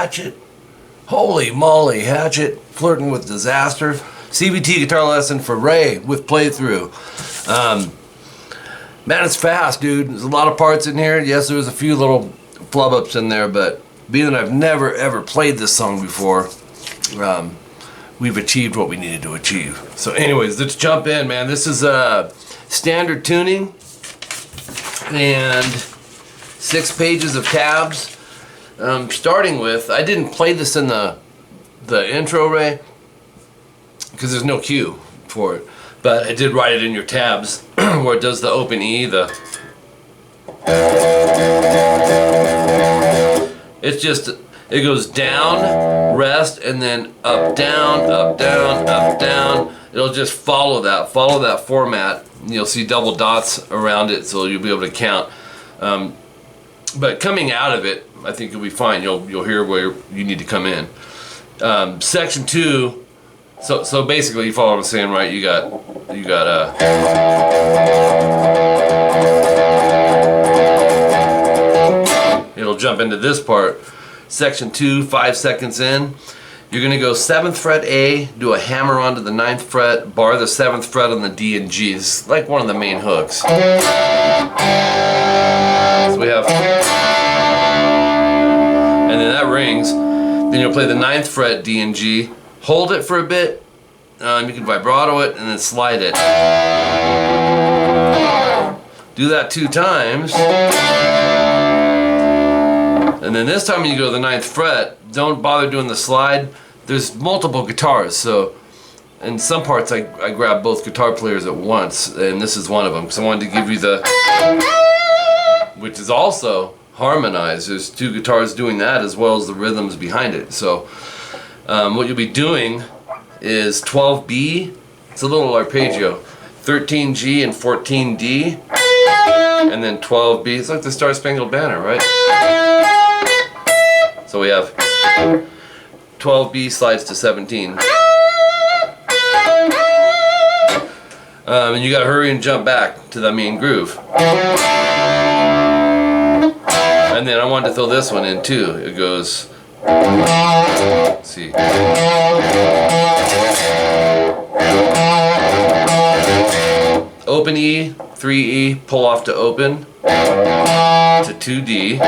Hatchet. Holy Molly Hatchet. Flirtin with Disaster. CVT guitar lesson for Ray with playthrough. Man, it's fast, dude. There's a lot of parts in here. Yes, there was a few little flub ups in there, but being that I've never ever played this song before, we've achieved what we needed to achieve. So anyways, let's jump in, man. This is standard tuning and 6 pages of tabs. Starting with, I didn't play this in the intro, Ray, because there's no cue for it, but I did write it in your tabs where it does the open E, it's just, it goes down, rest, and then up, down, up, down, up, down. It'll just follow that format. You'll see double dots around it, so you'll be able to count. But coming out of it, I think you'll be fine. You'll hear where you need to come in. Section 2. So basically, you follow what I'm saying, right? You got it'll jump into this part. Section 2, 5 seconds in. You're gonna go 7th fret A, do a hammer onto the 9th fret, bar the 7th fret on the D and G. It's like one of the main hooks. So we have, and then that rings. Then you'll play the 9th fret D and G, hold it for a bit, you can vibrato it, and then slide it. Do that 2 times. And then this time when you go to the 9th fret, don't bother doing the slide. There's multiple guitars, so in some parts I grab both guitar players at once, and this is one of them, because I wanted to give you the, which is also harmonized. There's 2 guitars doing that as well as the rhythms behind it. So what you'll be doing is 12B, it's a little arpeggio, 13G and 14D, and then 12B. It's like the Star Spangled Banner, right? So we have 12B slides to 17. And you gotta hurry and jump back to the main groove. And then I wanted to throw this one in too. It goes, let's see. Open E, 3E, pull off to open, to 2D,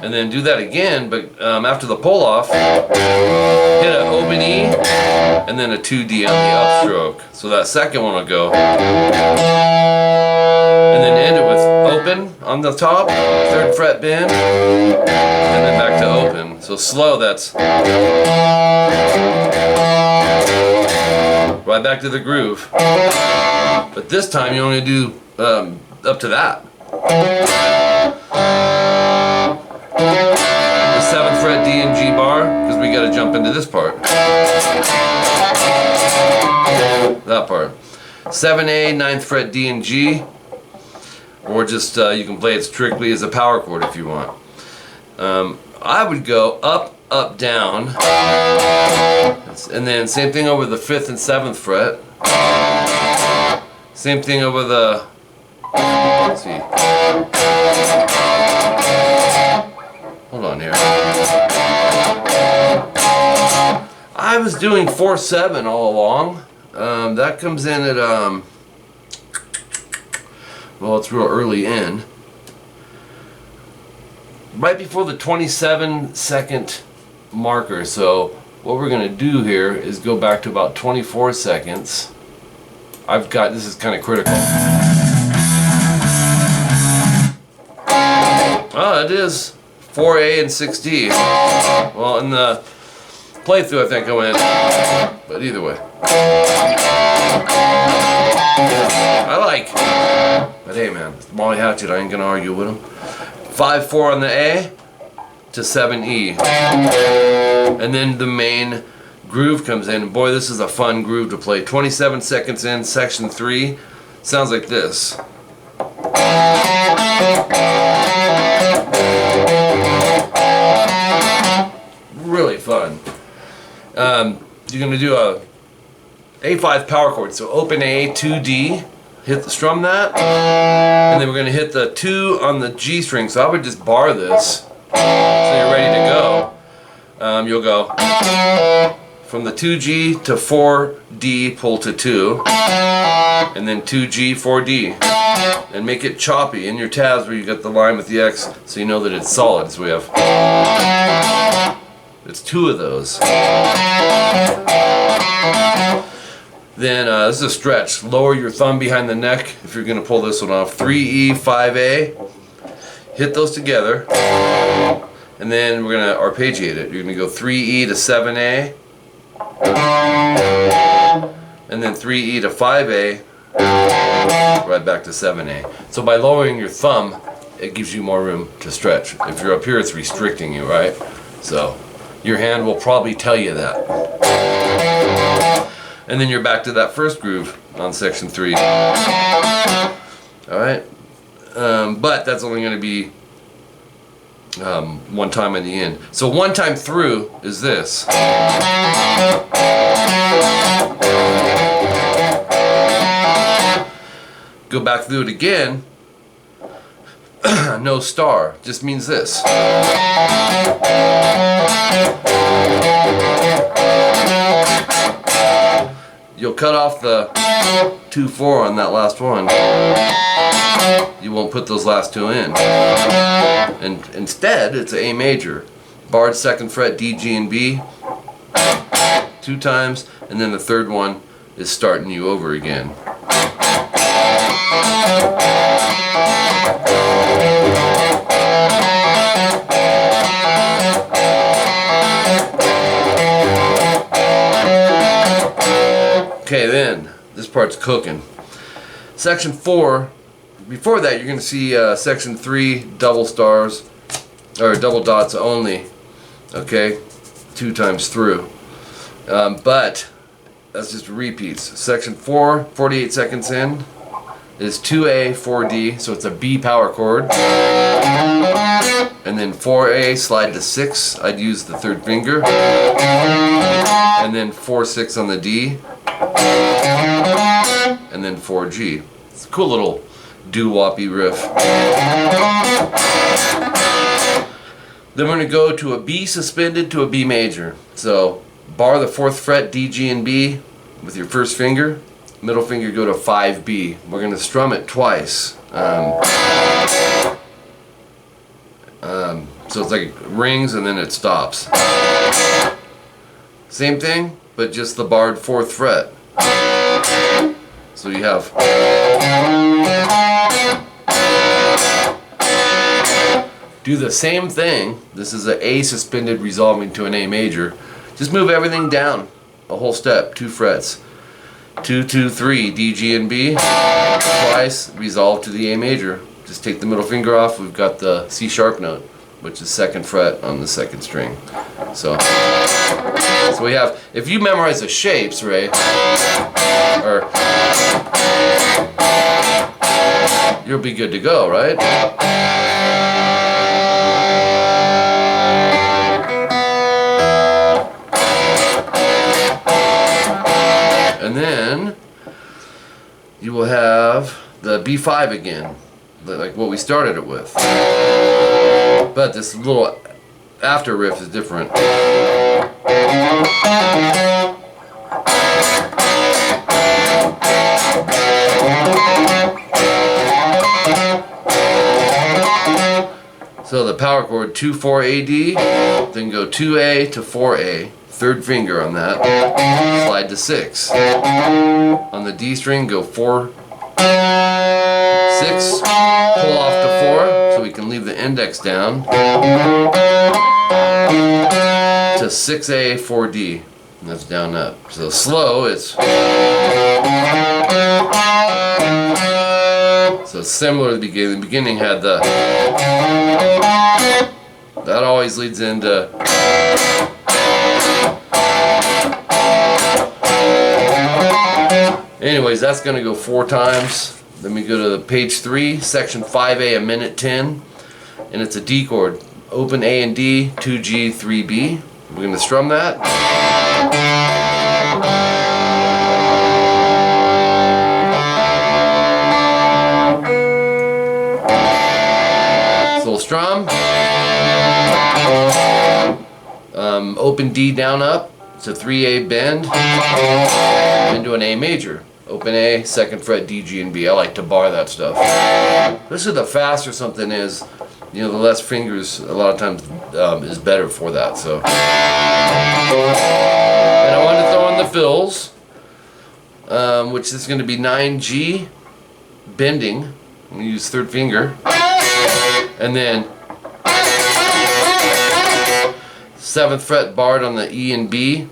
and then do that again, but after the pull off, hit an open E, and then a 2D on the upstroke. So that second one will go, and then end it with open on the top, 3rd fret bend, and then back to open. So slow, that's right back to the groove. But this time you only do up to that. The 7th fret D and G bar, because we got to jump into this part. That part. 7A, 9th fret D and G, or just you can play it strictly as a power chord if you want. I would go up, up, down, and then same thing over the 5th and 7th fret. Same thing over the, let's see, hold on here. I was doing 4/7 all along. That comes in at, well, it's real early in. Right before the 27-second marker. So what we're going to do here is go back to about 24 seconds. This is kind of critical. Oh, it is 4A and 6D. Well, in the playthrough I think I went, but either way. I like. But hey man, it's Molly Hatchet, I ain't gonna argue with him. 5/4 on the A to 7E. And then the main groove comes in. Boy, this is a fun groove to play. 27 seconds in, section 3. Sounds like this. Really fun. You're going to do a A5 power chord. So open A, 2D, strum that, and then we're going to hit the 2 on the G string. So I would just bar this so you're ready to go. you'll go from the 2G to 4D, pull to 2, and then 2G, 4D, and make it choppy in your tabs where you got the line with the X, so you know that it's solid. So we have, it's 2 of those. Then this is a stretch. Lower your thumb behind the neck if you're going to pull this one off. 3E, 5A. Hit those together, and then we're going to arpeggiate it. You're going to go 3E to 7A, and then 3E to 5A, right back to 7A. So by lowering your thumb, it gives you more room to stretch. If you're up here, it's restricting you, right? So your hand will probably tell you that. And then you're back to that first groove on section 3. Alright? But that's only going to be one time in the end. So one time through is this. Go back through it again. No star. Just means this. You'll cut off the 2-4 on that last one. You won't put those last 2 in. And instead, it's A major. Barred 2nd fret, D, G, and B. 2 times, and then the 3rd one is starting you over again. Okay, then this part's cooking. Section 4. Before that, you're going to see section 3 double stars or double dots only. Okay, 2 times through. But that's just repeats. Section 4, 48 seconds in, is 2A, 4D, so it's a B power chord. And then 4A, slide to 6. I'd use the 3rd finger. And then 4-6 on the D. And then 4G. It's a cool little doo-woppy riff. Then we're going to go to a B suspended to a B major. So bar the 4th fret, D, G, and B with your first finger. Middle finger go to 5B. We're going to strum it twice. So it's like it rings and then it stops. Same thing, but just the barred 4th fret. So you have do the same thing. This is an A suspended resolving to an A major. Just move everything down a whole step, 2 frets. 2, 2, 3, D, G, and B. Twice, resolve to the A major. Just take the middle finger off. We've got the C sharp note, which is 2nd fret on the 2nd string. So we have, if you memorize the shapes, Ray, or you'll be good to go, right? And then you will have the B5 again, like what we started it with. But this little after riff is different. So the power chord 2, 4, A, D, then go 2A to 4A, 3rd finger on that, slide to 6. On the D string, go 4, 6, pull off to 4, so we can leave the index down, to 6A, 4D, and that's down up. So slow, it's so similar to the beginning. The beginning had the, that always leads into anyways, that's going to go 4 times. Then we go to the page 3, section 5A, a minute 10, and it's a D chord. Open A and D, 2G, 3B. We're going to strum that. So we'll strum. Open D down up, it's a 3A bend, into an A major. Open A, 2nd fret, D, G, and B. I like to bar that stuff. Especially the faster something is, you know, the less fingers a lot of times is better for that. So, and I wanted to throw in the fills, which is going to be 9G bending. I'm going to use 3rd finger, and then 7th fret barred on the E and B.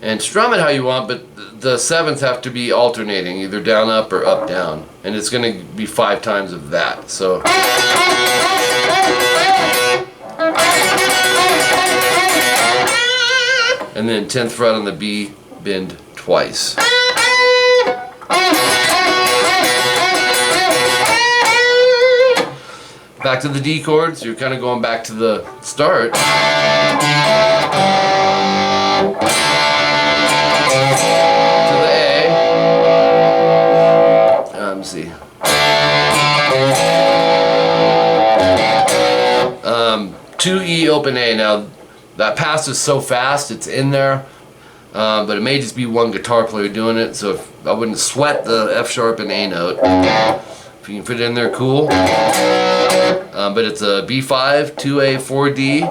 And strum it how you want, but the 7ths have to be alternating, either down up or up down, and it's going to be 5 times of that. So and then 10th fret on the B, bend twice. Back to the D chord, so you're kind of going back to the start. To the A. Let's see. 2E open A. Now that pass is so fast, it's in there, but it may just be one guitar player doing it. So if, I wouldn't sweat the F sharp and A note. If you can fit it in there, cool. But it's a B5, 2A, 4D.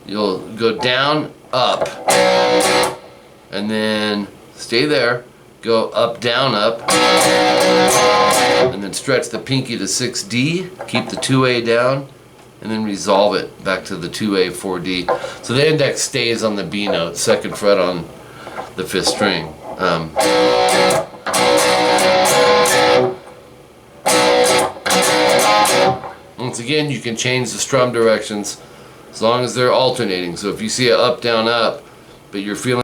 You'll go down, up, and then stay there. Go up, down, up, and then stretch the pinky to 6D. Keep the 2A down, and then resolve it back to the 2A, 4D. So the index stays on the B note, 2nd fret on the 5th string. Once again, you can change the strum directions as long as they're alternating. So if you see it up, down, up, but you're feeling